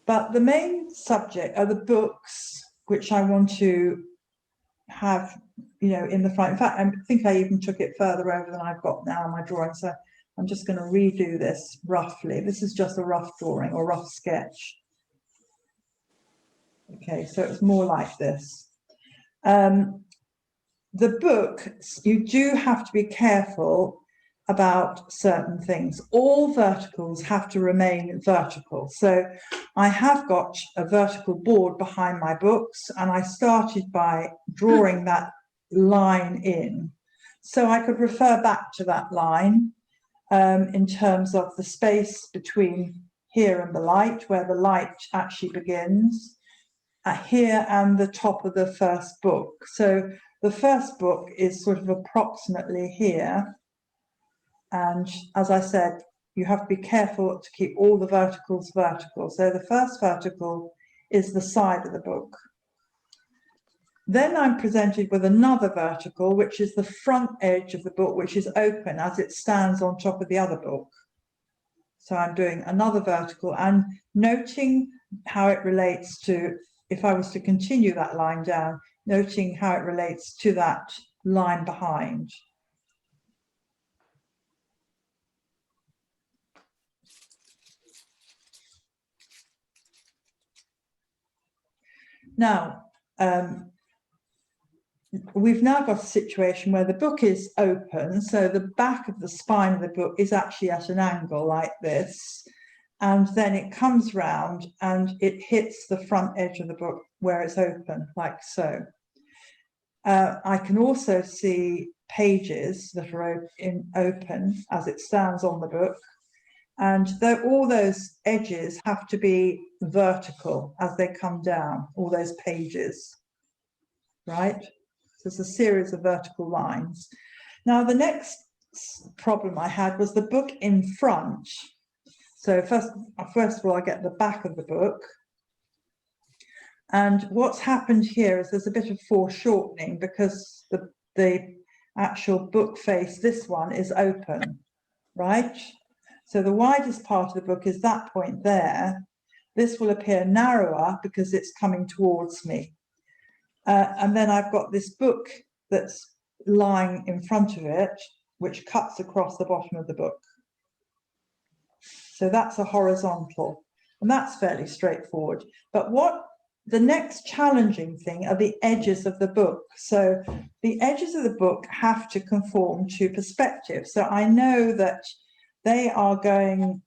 But the main subject are the books which I want to have, in the front. In fact, I think I even took it further over than I've got now in my drawing. So I'm just going to redo this roughly. This is just a rough drawing or rough sketch. Okay, so it's more like this. The book, you do have to be careful about certain things. All verticals have to remain vertical. So I have got a vertical board behind my books, and I started by drawing that line in. So I could refer back to that line in terms of the space between here and the light, where the light actually begins, here and the top of the first book. So the first book is sort of approximately here. And as I said, you have to be careful to keep all the verticals vertical. So the first vertical is the side of the book. Then I'm presented with another vertical, which is the front edge of the book, which is open as it stands on top of the other book. So I'm doing another vertical and noting how it relates to, if I was to continue that line down, noting how it relates to that line behind. Now, we've now got a situation where the book is open, so the back of the spine of the book is actually at an angle like this, and then it comes round and it hits the front edge of the book where it's open, like so. I can also see pages that are open as it stands on the book, and all those edges have to be vertical as they come down, all those pages, right? So it's a series of vertical lines. Now, the next problem I had was the book in front. So first of all, I get the back of the book. And what's happened here is there's a bit of foreshortening because the actual book face, this one, is open, right? So the widest part of the book is that point there. This will appear narrower because it's coming towards me. And then I've got this book that's lying in front of it, which cuts across the bottom of the book. So that's a horizontal, and that's fairly straightforward. But the next challenging thing are the edges of the book. So the edges of the book have to conform to perspective. So I know that they are going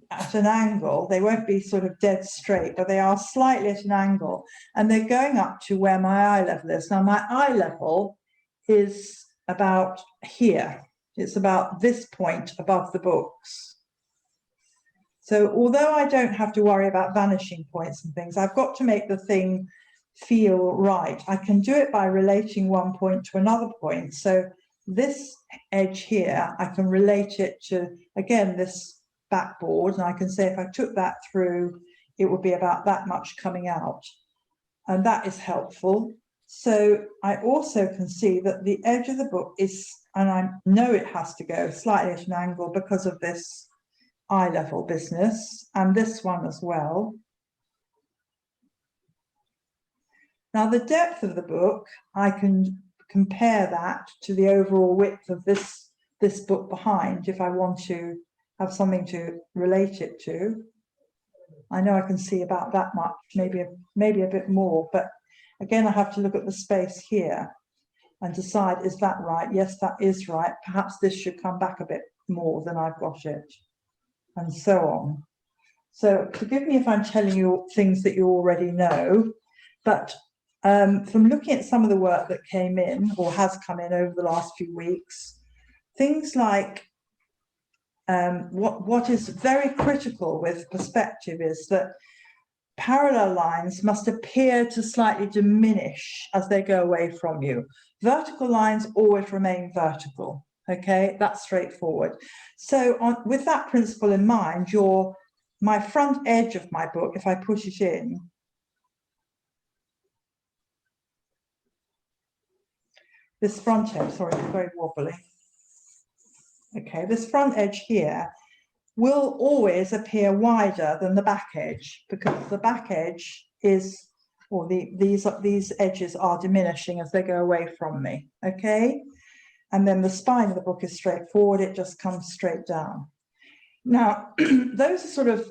at an angle. They won't be sort of dead straight, but they are slightly at an angle, and they're going up to where my eye level is. Now my eye level is about here. It's about this point above the books. So although I don't have to worry about vanishing points and things, I've got to make the thing feel right. I can do it by relating one point to another point. So this edge here, I can relate it to, again, this backboard, and I can say if I took that through, it would be about that much coming out. And that is helpful. So I also can see that the edge of the book is, and I know it has to go slightly at an angle because of this eye level business, and this one as well. Now the depth of the book, I can compare that to the overall width of this book behind if I want to have something to relate it to. I know I can see about that much, maybe a bit more, but again I have to look at the space here and decide, is that right? Yes, that is right. Perhaps this should come back a bit more than I've got it, and so on. So forgive me if I'm telling you things that you already know, but from looking at some of the work that came in or has come in over the last few weeks, things like what is very critical with perspective is that parallel lines must appear to slightly diminish as they go away from you. Vertical lines always remain vertical. Okay, that's straightforward. So with that principle in mind, my front edge of my book, if I push it in, this front edge, sorry, it's very wobbly. Okay, this front edge here will always appear wider than the back edge, because the back edge is, or these edges are diminishing as they go away from me, okay? And then the spine of the book is straightforward, it just comes straight down. Now, those are sort of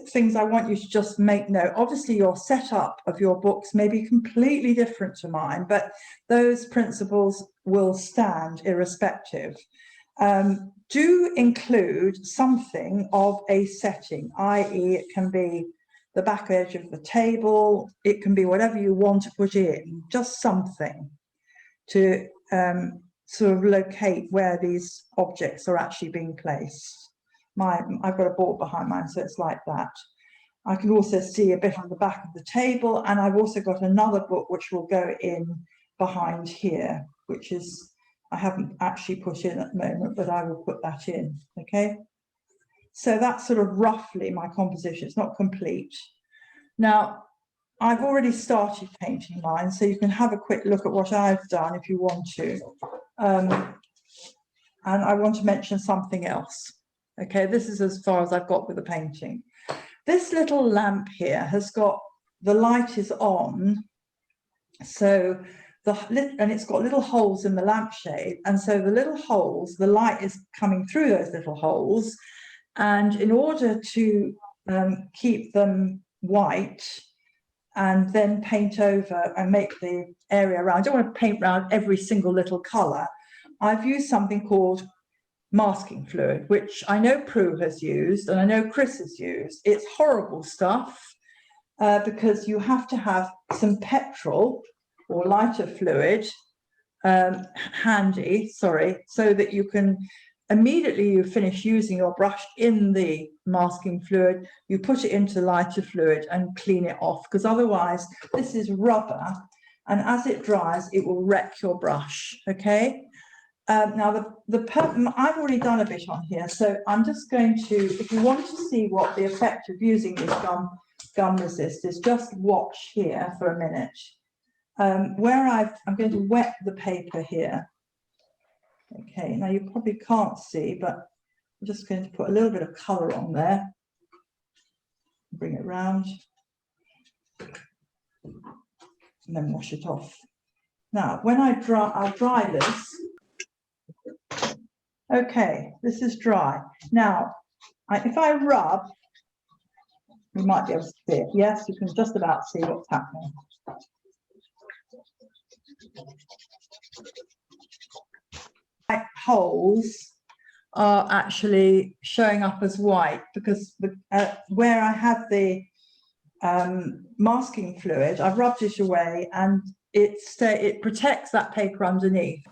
things I want you to just make note. Obviously, your setup of your books may be completely different to mine, but those principles will stand irrespective. Do include something of a setting, i.e. it can be the back edge of the table, it can be whatever you want to put in, just something to sort of locate where these objects are actually being placed. I've got a board behind mine, so it's like that. I can also see a bit on the back of the table, and I've also got another book which will go in behind here, which is, I haven't actually put in at the moment, but I will put that in, okay? So that's sort of roughly my composition. It's not complete. Now, I've already started painting mine, so you can have a quick look at what I've done if you want to. And I want to mention something else. Okay, this is as far as I've got with the painting. This little lamp here has got, the light is on, so and it's got little holes in the lampshade, and so the little holes, the light is coming through those little holes, and in order to keep them white and then paint over and make the area around, I don't want to paint around every single little colour, I've used something called masking fluid, which I know Prue has used and I know Chris has used. It's horrible stuff because you have to have some petrol or lighter fluid handy, so that you can immediately you finish using your brush in the masking fluid, you put it into lighter fluid and clean it off, because otherwise this is rubber and as it dries it will wreck your brush, okay? Now, I've already done a bit on here, so I'm just going to, if you want to see what the effect of using this gum resist is, just watch here for a minute. Where I'm going to wet the paper here. Okay, now you probably can't see, but I'm just going to put a little bit of colour on there. Bring it round. And then wash it off. Now, when I'll dry this. Okay, this is dry. Now, if I rub, you might be able to see it. Yes, you can just about see what's happening. Holes are actually showing up as white because where I have the masking fluid, I've rubbed it away and it protects that paper underneath.